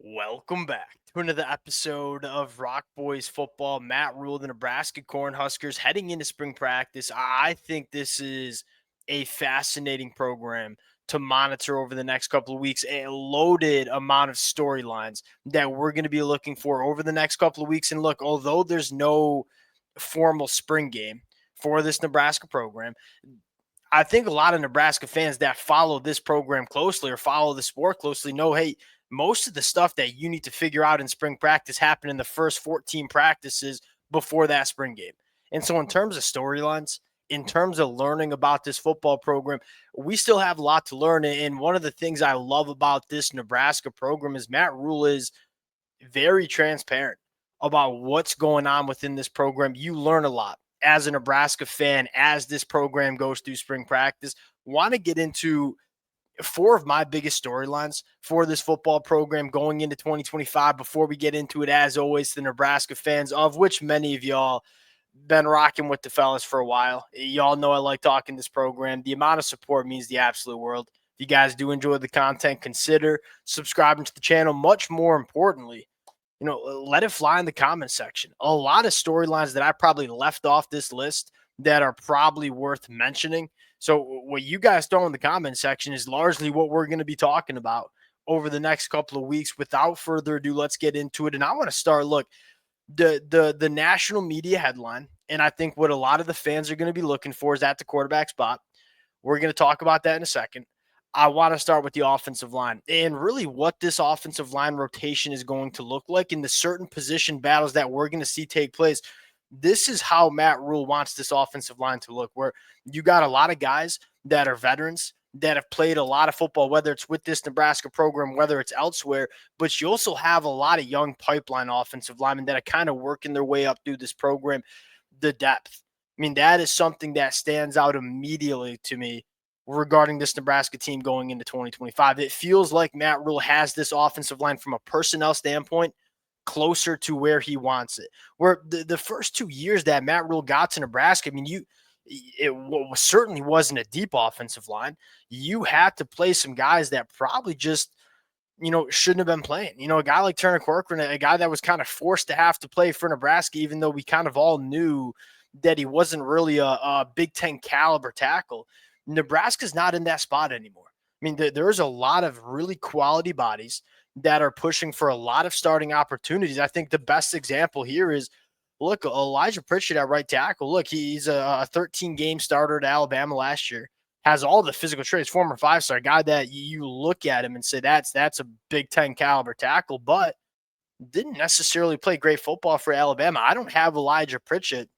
Welcome back to another episode of Rock Boys Football. Matt Rhule, the Nebraska Cornhuskers, heading into spring practice. I think this is a fascinating program to monitor over the next couple of weeks. A loaded amount of storylines that we're going to be looking for over the next couple of weeks. And look, although there's no formal spring game for this Nebraska program, I think a lot of Nebraska fans that follow this program closely or follow the sport closely know, hey, most of the stuff that you need to figure out in spring practice happened in the first 14 practices before that spring game. And so, in terms of storylines, in terms of learning about this football program, we still have a lot to learn. And one of the things I love about this Nebraska program is Matt Rhule is very transparent about what's going on within this program. You learn a lot as a Nebraska fan as this program goes through spring practice. Want to get into four of my biggest storylines for this football program going into 2025. Before we get into it, as always, the Nebraska fans, of which many of y'all been rocking with the fellas for a while. Y'all know I like talking this program. The amount of support means the absolute world. If you guys do enjoy the content, consider subscribing to the channel. Much more importantly, let it fly in the comment section. A lot of storylines that I probably left off this list that are probably worth mentioning. So what you guys throw in the comment section is largely what we're going to be talking about over the next couple of weeks. Without further ado, let's get into it. And I want to start, look, the national media headline, and I think what a lot of the fans are going to be looking for is at the quarterback spot. We're going to talk about that in a second. I want to start with the offensive line and really what this offensive line rotation is going to look like in the certain position battles that we're going to see take place. This is how Matt Rhule wants this offensive line to look, where you got a lot of guys that are veterans that have played a lot of football, whether it's with this Nebraska program, whether it's elsewhere, but you also have a lot of young pipeline offensive linemen that are kind of working their way up through this program. The depth. I mean, that is something that stands out immediately to me regarding this Nebraska team going into 2025. It feels like Matt Rhule has this offensive line from a personnel standpoint closer to where he wants it. Where the first 2 years that Matt Rhule got to Nebraska, I mean, certainly wasn't a deep offensive line. You had to play some guys that probably just, shouldn't have been playing. A guy like Turner Corcoran, a guy that was kind of forced to have to play for Nebraska, even though we kind of all knew that he wasn't really a Big Ten caliber tackle. Nebraska's not in that spot anymore. I mean, there's a lot of really quality bodies that are pushing for a lot of starting opportunities. I think the best example here is, look, Elijah Pritchett at right tackle. Look, he's a 13-game starter at Alabama last year, has all the physical traits, former five-star guy that you look at him and say that's a Big Ten caliber tackle, but didn't necessarily play great football for Alabama. I don't have Elijah Pritchett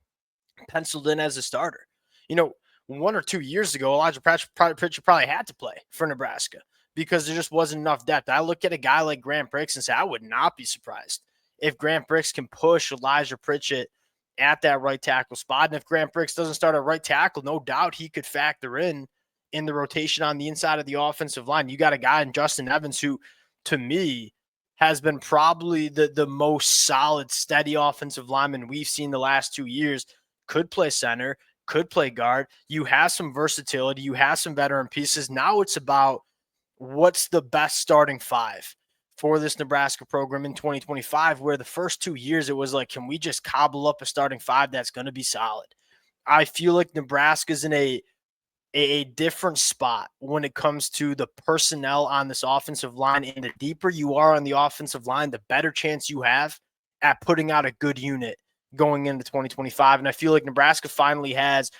penciled in as a starter. You know, 1 or 2 years ago, Elijah Pritchett probably had to play for Nebraska because there just wasn't enough depth. I look at a guy like Grant Brix and say, I would not be surprised if Grant Brix can push Elijah Pritchett at that right tackle spot. And if Grant Brix doesn't start at right tackle, no doubt he could factor in the rotation on the inside of the offensive line. You got a guy in Justin Evans who, to me, has been probably the most solid, steady offensive lineman we've seen the last 2 years. Could play center, could play guard. You have some versatility. You have some veteran pieces. Now it's about what's the best starting five for this Nebraska program in 2025, where the first 2 years it was like, can we just cobble up a starting five that's going to be solid? I feel like Nebraska's in a different spot when it comes to the personnel on this offensive line. And the deeper you are on the offensive line, the better chance you have at putting out a good unit going into 2025. And I feel like Nebraska finally has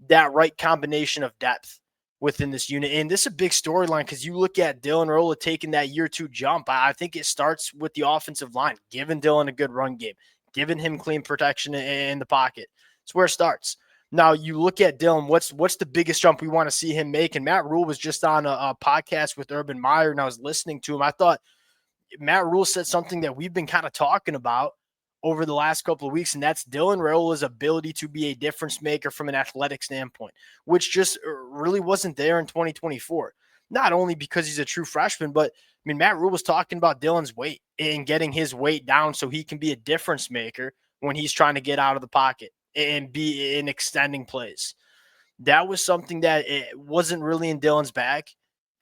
that right combination of depth within this unit. And this is a big storyline because you look at Dylan Raiola taking that year two jump. I think it starts with the offensive line, giving Dylan a good run game, giving him clean protection in the pocket. It's where it starts. Now you look at Dylan, what's the biggest jump we want to see him make? And Matt Rhule was just on a podcast with Urban Meyer, and I was listening to him. I thought Matt Rhule said something that we've been kind of talking about over the last couple of weeks, and that's Dylan Raiola's ability to be a difference maker from an athletic standpoint, which just really wasn't there in 2024. Not only because he's a true freshman, but I mean, Matt Rhule was talking about Dylan's weight and getting his weight down so he can be a difference maker when he's trying to get out of the pocket and be in extending plays. That was something that it wasn't really in Dylan's bag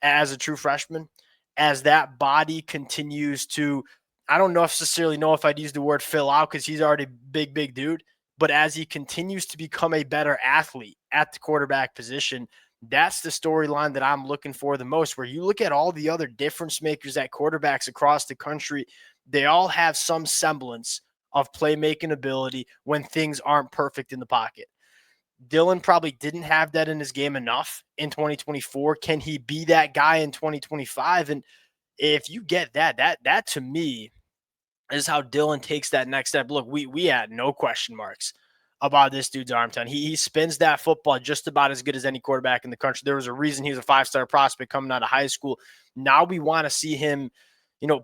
as a true freshman. as that body continues to, I don't necessarily know if I'd use the word fill out because he's already big dude, but as he continues to become a better athlete at the quarterback position, that's the storyline that I'm looking for the most. Where you look at all the other difference makers at quarterbacks across the country, they all have some semblance of playmaking ability when things aren't perfect in the pocket. Dylan probably didn't have that in his game enough in 2024. Can he be that guy in 2025? And if you get that to me is how Dylan takes that next step. Look, we had no question marks about this dude's arm talent. He spins that football just about as good as any quarterback in the country. There was a reason he was a 5-star prospect coming out of high school. Now we want to see him,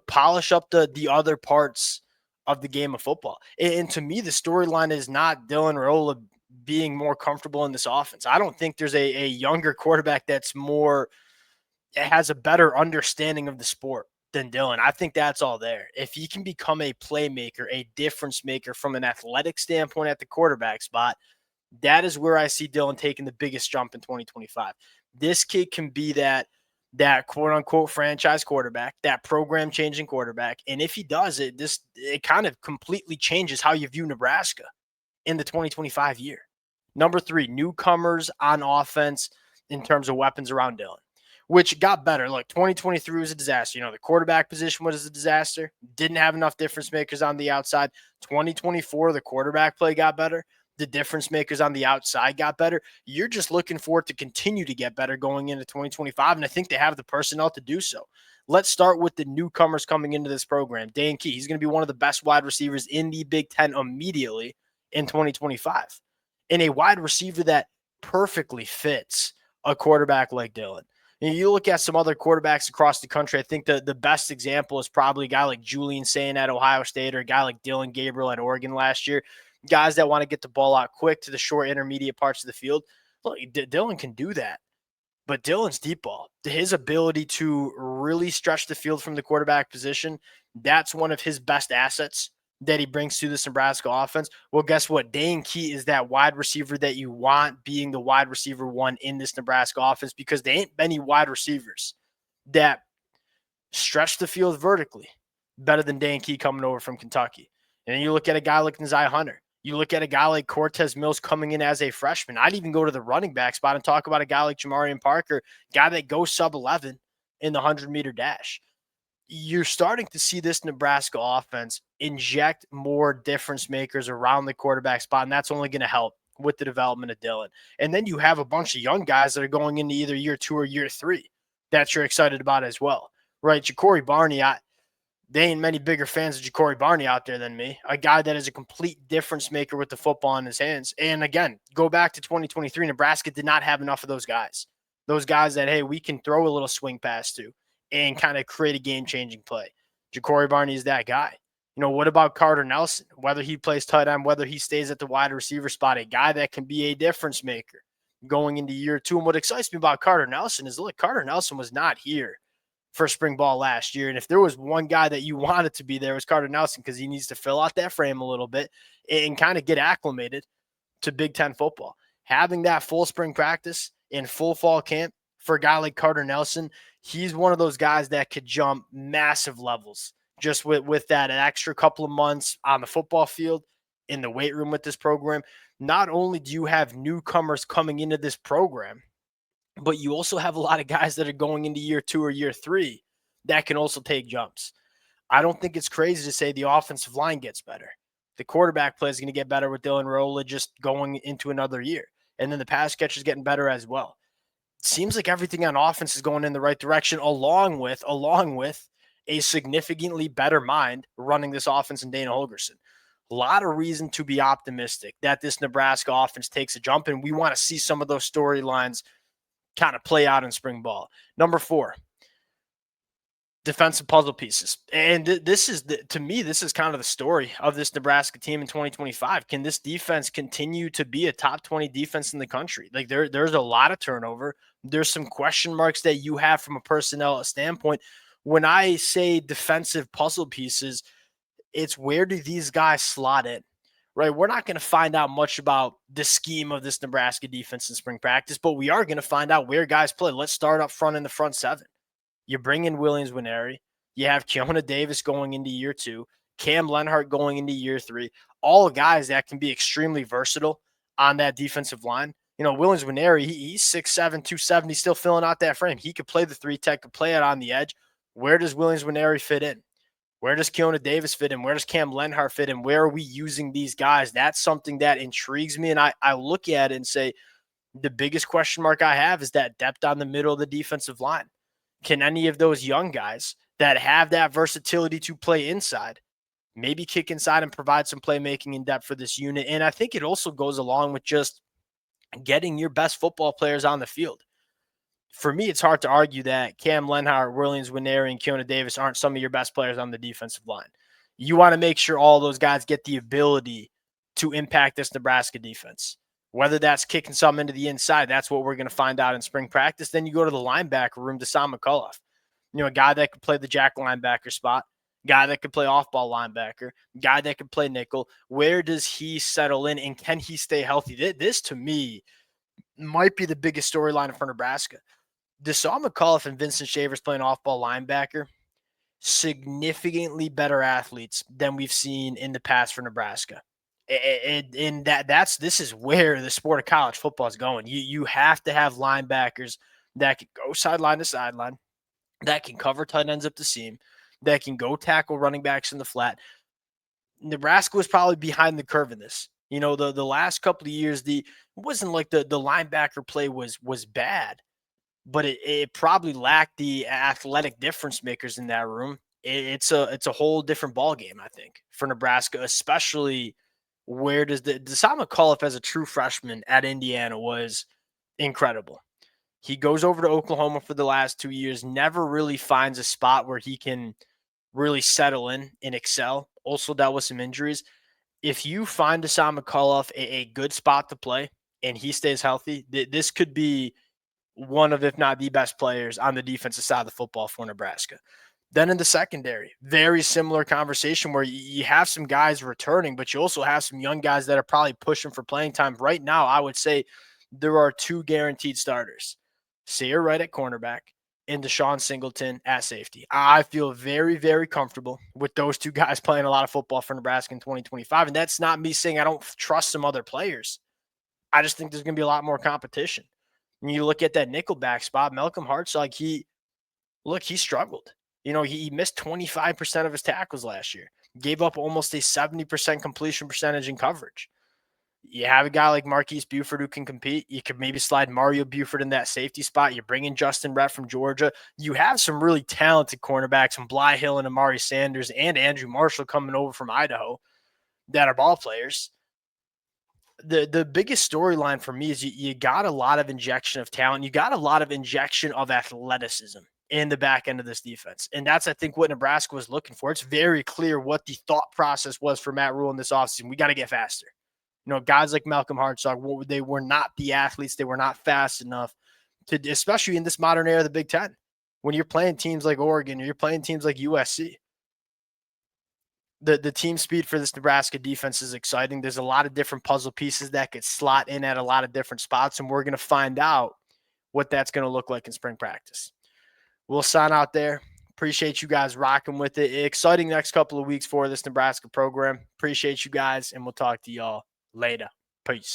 polish up the other parts of the game of football. And to me, the storyline is not Dylan Raiola being more comfortable in this offense. I don't think there's a younger quarterback that's more has a better understanding of the sport than Dylan. I think that's all there. If he can become a playmaker, a difference maker from an athletic standpoint at the quarterback spot, that is where I see Dylan taking the biggest jump in 2025. This kid can be that quote unquote franchise quarterback, that program changing quarterback. And if he does it kind of completely changes how you view Nebraska in the 2025 year. Number 3, newcomers on offense in terms of weapons around Dylan, which got better. Look, 2023 was a disaster. The quarterback position was a disaster. Didn't have enough difference makers on the outside. 2024, the quarterback play got better. The difference makers on the outside got better. You're just looking for it to continue to get better going into 2025, and I think they have the personnel to do so. Let's start with the newcomers coming into this program. Dane Key, he's going to be one of the best wide receivers in the Big Ten immediately in 2025. And a wide receiver that perfectly fits a quarterback like Dylan. You look at some other quarterbacks across the country. I think the best example is probably a guy like Julian Sayin at Ohio State or a guy like Dylan Gabriel at Oregon last year. Guys that want to get the ball out quick to the short intermediate parts of the field. Look, Dylan can do that. But Dylan's deep ball, his ability to really stretch the field from the quarterback position, that's one of his best assets that he brings to this Nebraska offense. Well, guess what? Dane Key is that wide receiver that you want being the wide receiver 1 in this Nebraska offense, because there ain't many wide receivers that stretch the field vertically better than Dane Key coming over from Kentucky. And then you look at a guy like Nazai Hunter. You look at a guy like Cortez Mills coming in as a freshman. I'd even go to the running back spot and talk about a guy like Jamarian Parker, guy that goes sub 11 in the 100-meter dash. You're starting to see this Nebraska offense inject more difference makers around the quarterback spot, and that's only going to help with the development of Dylan. And then you have a bunch of young guys that are going into either year 2 or year 3 that you're excited about as well, right? Ja'Cory Barney, they ain't many bigger fans of Ja'Cory Barney out there than me, a guy that is a complete difference maker with the football in his hands. And again, go back to 2023, Nebraska did not have enough of those guys. Those guys that, hey, we can throw a little swing pass to and kind of create a game-changing play. Ja'Cory Barney is that guy. What about Carter Nelson? Whether he plays tight end, whether he stays at the wide receiver spot, a guy that can be a difference maker going into year 2. And what excites me about Carter Nelson is, look, Carter Nelson was not here for spring ball last year. And if there was one guy that you wanted to be there, it was Carter Nelson, because he needs to fill out that frame a little bit and kind of get acclimated to Big Ten football. Having that full spring practice and full fall camp for a guy like Carter Nelson, he's one of those guys that could jump massive levels just with that an extra couple of months on the football field, in the weight room with this program. Not only do you have newcomers coming into this program, but you also have a lot of guys that are going into year 2 or year 3 that can also take jumps. I don't think it's crazy to say the offensive line gets better. The quarterback play is going to get better with Dylan Raiola just going into another year. And then the pass catch is getting better as well. It seems like everything on offense is going in the right direction, along with a significantly better mind running this offense in Dana Holgorsen. A lot of reason to be optimistic that this Nebraska offense takes a jump, and we want to see some of those storylines kind of play out in spring ball. Number 4, defensive puzzle pieces. And this is, to me, this is kind of the story of this Nebraska team in 2025. Can this defense continue to be a top 20 defense in the country? Like there's a lot of turnover. There's some question marks that you have from a personnel standpoint. When I say defensive puzzle pieces, it's where do these guys slot in? Right, we're not going to find out much about the scheme of this Nebraska defense in spring practice, but we are going to find out where guys play. Let's start up front in the front 7. You bring in Williams Winery. You have Keona Davis going into year 2, Cam Lenhart going into year 3. All guys that can be extremely versatile on that defensive line. Williams Winery, he's 6'7", 270, still filling out that frame. He could play the 3-tech, could play it on the edge. Where does Williams Winery fit in? Where does Keona Davis fit in? Where does Cam Lenhart fit in? Where are we using these guys? That's something that intrigues me. And I look at it and say, the biggest question mark I have is that depth on the middle of the defensive line. Can any of those young guys that have that versatility to play inside maybe kick inside and provide some playmaking in depth for this unit? And I think it also goes along with just getting your best football players on the field. For me, it's hard to argue that Cam Lenhart, Williams Winery, and Keona Davis aren't some of your best players on the defensive line. You want to make sure all those guys get the ability to impact this Nebraska defense. Whether that's kicking some into the inside, that's what we're going to find out in spring practice. Then you go to the linebacker room, Deshaun McCullough. A guy that could play the jack linebacker spot, guy that could play off-ball linebacker, guy that could play nickel. Where does he settle in, and can he stay healthy? This, to me, might be the biggest storyline for Nebraska. Deshaun McCullough and Vincent Shavers playing off-ball linebacker, significantly better athletes than we've seen in the past for Nebraska. And this is where the sport of college football is going. You have to have linebackers that can go sideline to sideline, that can cover tight ends up the seam, that can go tackle running backs in the flat. Nebraska was probably behind the curve in this. The last couple of years, it wasn't like the linebacker play was bad, but it probably lacked the athletic difference makers in that room. It's a whole different ball game, I think, for Nebraska, especially where does Deshaun McCullough as a true freshman at Indiana was incredible. He goes over to Oklahoma for the last 2 years, never really finds a spot where he can really settle in and excel. Also dealt with some injuries. If you find Deshaun McCullough a good spot to play and he stays healthy, this could be one of, if not the best players on the defensive side of the football for Nebraska. Then in the secondary, very similar conversation where you have some guys returning, but you also have some young guys that are probably pushing for playing time. Right now, I would say there are 2 guaranteed starters. Sayre Wright at cornerback and Deshaun Singleton at safety. I feel very, very comfortable with those 2 guys playing a lot of football for Nebraska in 2025. And that's not me saying I don't trust some other players. I just think there's going to be a lot more competition. When you look at that nickelback spot, Malcolm Hartzog, he struggled. He missed 25% of his tackles last year, gave up almost a 70% completion percentage in coverage. You have a guy like Marquise Buford who can compete. You could maybe slide Mario Buford in that safety spot. You bring in Justin Rett from Georgia. You have some really talented cornerbacks from Bly Hill and Amari Sanders and Andrew Marshall coming over from Idaho that are ball players. The biggest storyline for me is you got a lot of injection of talent. You got a lot of injection of athleticism in the back end of this defense. And that's, I think, what Nebraska was looking for. It's very clear what the thought process was for Matt Rhule in this offseason. We got to get faster. Guys like Malcolm Hartzog, they were not the athletes. They were not fast enough to, especially in this modern era of the Big Ten, when you're playing teams like Oregon or you're playing teams like USC. The team speed for this Nebraska defense is exciting. There's a lot of different puzzle pieces that could slot in at a lot of different spots, and we're going to find out what that's going to look like in spring practice. We'll sign out there. Appreciate you guys rocking with it. Exciting next couple of weeks for this Nebraska program. Appreciate you guys, and we'll talk to y'all later. Peace.